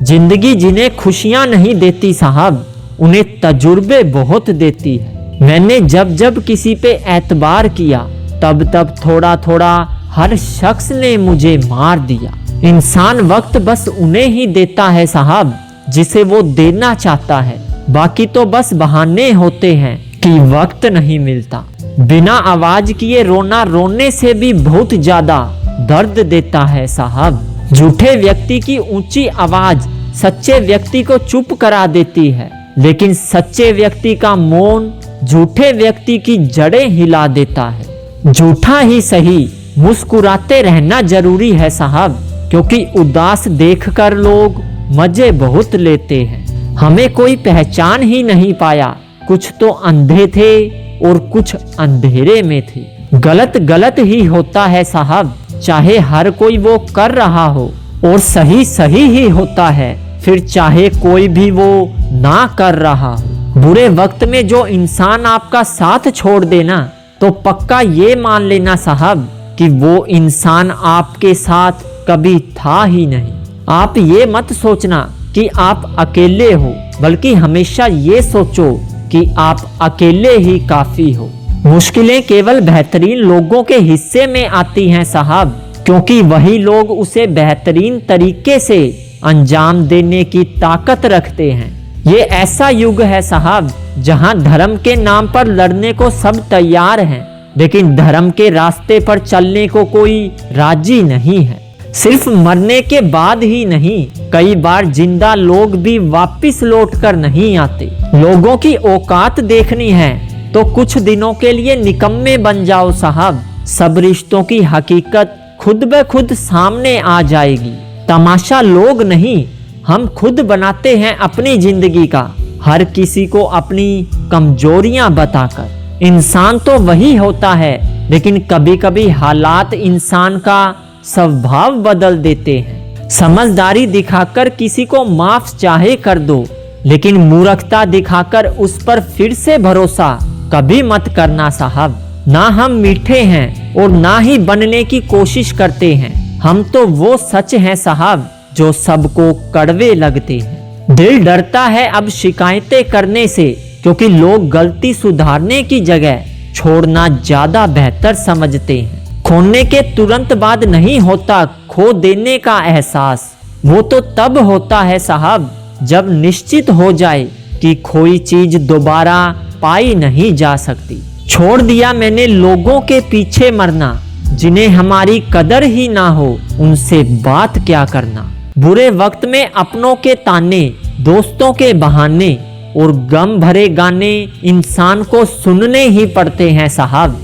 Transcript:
जिंदगी जिन्हें खुशियां नहीं देती साहब, उन्हें तजुर्बे बहुत देती है। मैंने जब जब किसी पे एतबार किया, तब तब थोड़ा थोड़ा हर शख्स ने मुझे मार दिया। इंसान वक्त बस उन्हें ही देता है साहब जिसे वो देना चाहता है, बाकी तो बस बहाने होते हैं कि वक्त नहीं मिलता। बिना आवाज किए रोना रोने से भी बहुत ज्यादा दर्द देता है साहब। झूठे व्यक्ति की ऊंची आवाज सच्चे व्यक्ति को चुप करा देती है, लेकिन सच्चे व्यक्ति का मौन झूठे व्यक्ति की जड़ें हिला देता है। झूठा ही सही, मुस्कुराते रहना जरूरी है साहब, क्योंकि उदास देखकर लोग मजे बहुत लेते हैं। हमें कोई पहचान ही नहीं पाया, कुछ तो अंधे थे और कुछ अंधेरे में थे। गलत गलत ही होता है साहब, चाहे हर कोई वो कर रहा हो, और सही सही ही होता है फिर चाहे कोई भी वो ना कर रहा हो। बुरे वक्त में जो इंसान आपका साथ छोड़ देना, तो पक्का ये मान लेना साहब कि वो इंसान आपके साथ कभी था ही नहीं। आप ये मत सोचना कि आप अकेले हो, बल्कि हमेशा ये सोचो कि आप अकेले ही काफी हो। मुश्किलें केवल बेहतरीन लोगों के हिस्से में आती हैं साहब, क्योंकि वही लोग उसे बेहतरीन तरीके से अंजाम देने की ताकत रखते हैं। ये ऐसा युग है साहब जहां धर्म के नाम पर लड़ने को सब तैयार हैं, लेकिन धर्म के रास्ते पर चलने को कोई राजी नहीं है। सिर्फ मरने के बाद ही नहीं, कई बार जिंदा लोग भी वापस लौट कर नहीं आते। लोगों की औकात देखनी है तो कुछ दिनों के लिए निकम्मे बन जाओ साहब, सब रिश्तों की हकीकत खुद ब खुद सामने आ जाएगी। तमाशा लोग नहीं, हम खुद बनाते हैं अपनी जिंदगी का, हर किसी को अपनी कमजोरियां बताकर। इंसान तो वही होता है, लेकिन कभी कभी हालात इंसान का स्वभाव बदल देते हैं। समझदारी दिखाकर किसी को माफ चाहे कर दो, लेकिन मूर्खता दिखाकर उस पर फिर से भरोसा कभी मत करना साहब। ना हम मीठे हैं और ना ही बनने की कोशिश करते हैं, हम तो वो सच हैं साहब जो सबको कड़वे लगते हैं। दिल डरता है अब शिकायतें करने से, क्योंकि लोग गलती सुधारने की जगह छोड़ना ज्यादा बेहतर समझते हैं। खोने के तुरंत बाद नहीं होता खो देने का एहसास, वो तो तब होता है साहब जब निश्चित हो जाए कि खोई चीज दोबारा पाई नहीं जा सकती। छोड़ दिया मैंने लोगों के पीछे मरना, जिन्हें हमारी कदर ही ना हो उनसे बात क्या करना। बुरे वक्त में अपनों के ताने, दोस्तों के बहाने और गम भरे गाने इंसान को सुनने ही पड़ते हैं साहब।